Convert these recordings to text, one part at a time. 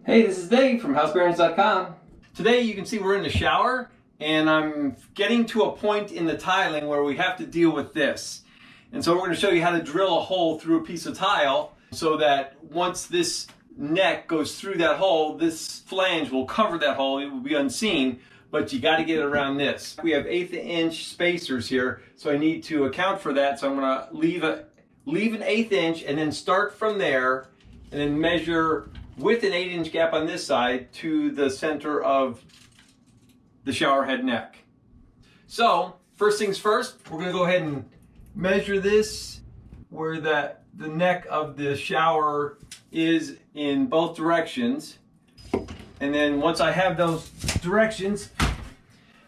Hey, this is Dave from housebearings.com. Today you can see we're in the shower and I'm getting to a point in the tiling where we have to deal with this. And so we're going to show you how to drill a hole through a piece of tile so that once this neck goes through that hole, this flange will cover that hole. It will be unseen, but you got to get it around this. We have 1/8 inch spacers here, so I need to account for that. So I'm going to leave an 1/8 inch and then start from there and then measure with an 8 inch gap on this side to the center of the shower head neck. So first things first, we're going to go ahead and measure this where the neck of the shower is in both directions. And then once I have those directions,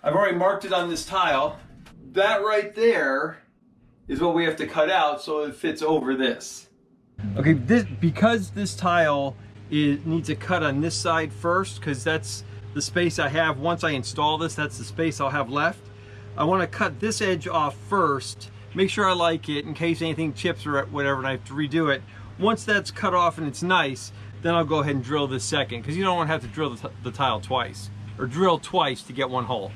I've already marked it on this tile. That right there is what we have to cut out so it fits over this. Okay, because this tile needs a cut on this side first, because that's the space I have. Once I install this, that's the space I'll have left. I want to cut this edge off first, make sure I like it in case anything chips or whatever and I have to redo it. Once that's cut off and it's nice, then I'll go ahead and drill this second, because you don't want to have to drill the tile twice, or drill twice to get one hole.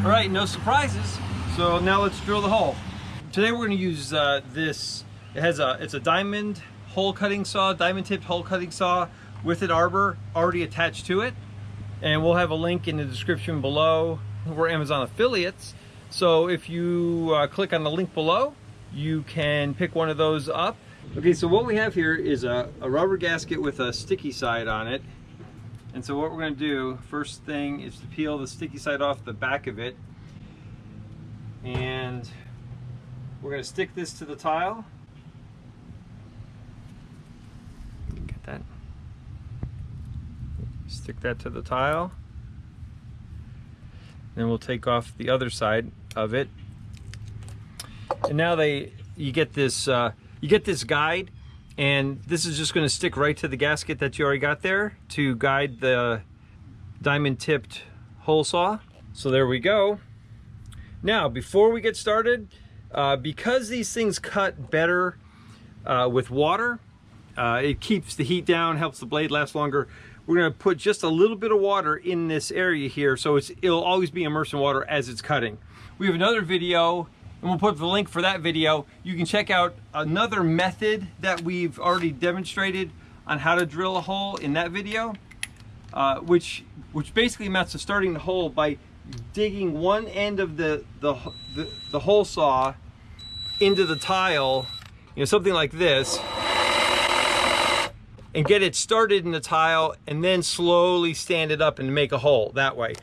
All right, no surprises. So now let's drill the hole. Today we're going to use this. It's a diamond hole cutting saw, diamond tipped hole cutting saw with an arbor already attached to it. And we'll have a link in the description below. We're Amazon affiliates. So if you click on the link below, you can pick one of those up. Okay, so what we have here is a rubber gasket with a sticky side on it. And so what we're going to do, first thing, is to peel the sticky side off the back of it. And we're going to stick this to the tile. Get that. Stick that to the tile. Then we'll take off the other side of it. And now you get this guide. And this is just going to stick right to the gasket that you already got there to guide the diamond tipped hole saw. So there we go. Now, before we get started, because these things cut better with water, it keeps the heat down, helps the blade last longer. We're going to put just a little bit of water in this area here, so it'll always be immersed in water as it's cutting. We have another video, and we'll put the link for that video. You can check out another method that we've already demonstrated on how to drill a hole in that video, which basically amounts to starting the hole by digging one end of the hole saw into the tile, something like this, and get it started in the tile, and then slowly stand it up and make a hole that way.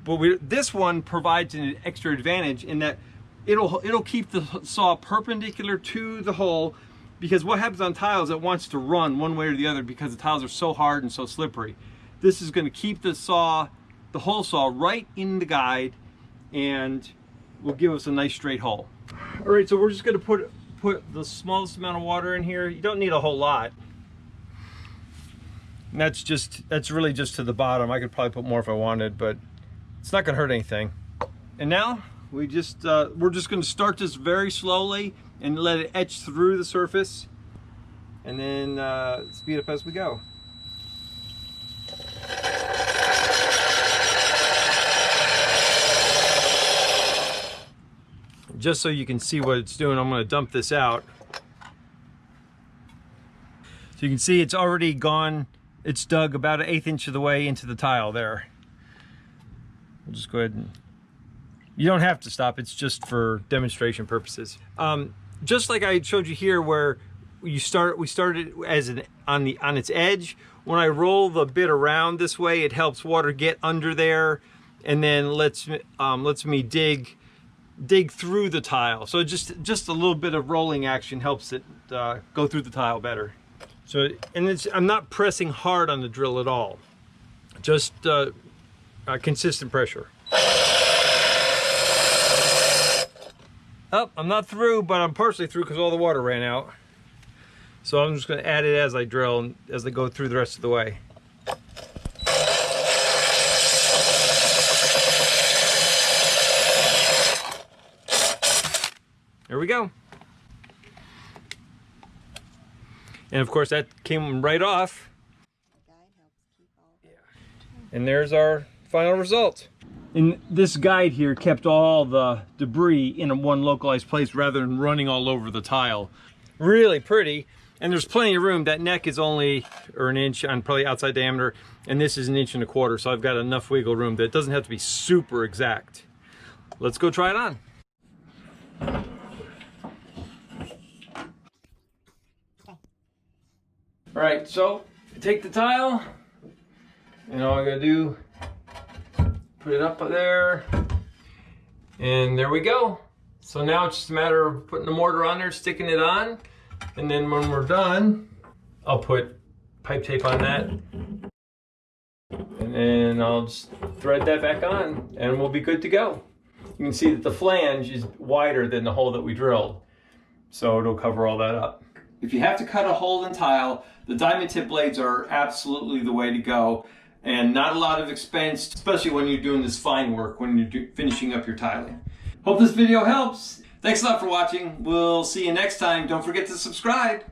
But this one provides an extra advantage in that it'll keep the saw perpendicular to the hole, because what happens on tiles, it wants to run one way or the other because the tiles are so hard and so slippery. This is going to keep the hole saw right in the guide and will give us a nice straight hole. All right, so we're just going to put the smallest amount of water in here. You don't need a whole lot. And that's really just to the bottom. I could probably put more if I wanted, but it's not going to hurt anything. And now we're just going to start this very slowly and let it etch through the surface, and then speed up as we go. Just so you can see what it's doing, I'm going to dump this out. So you can see it's already gone. It's dug about 1/8 inch of the way into the tile there. We'll just go ahead and, you don't have to stop, it's just for demonstration purposes. Just like I showed you here where we started on its edge. When I roll the bit around this way, it helps water get under there, and then lets me dig through the tile. So just a little bit of rolling action helps it go through the tile better. So, and I'm not pressing hard on the drill at all, just consistent pressure. Oh, I'm not through, but I'm partially through because all the water ran out. So I'm just going to add it as I drill and as I go through the rest of the way. There we go. And of course that came right off. And there's our final result. And this guide here kept all the debris in one localized place rather than running all over the tile. Really pretty. And there's plenty of room. That neck is only an inch on probably outside diameter, and this is 1.25 inches. So I've got enough wiggle room that it doesn't have to be super exact. Let's go try it on. All right, so take the tile, and all I gotta do, put it up there, and there we go. So now it's just a matter of putting the mortar on there, sticking it on, and then when we're done, I'll put pipe tape on that, and then I'll just thread that back on, and we'll be good to go. You can see that the flange is wider than the hole that we drilled, so it'll cover all that up. If you have to cut a hole in tile, the diamond tip blades are absolutely the way to go, and not a lot of expense, especially when you're doing this fine work, when you're finishing up your tiling. Hope this video helps. Thanks a lot for watching. We'll see you next time. Don't forget to subscribe.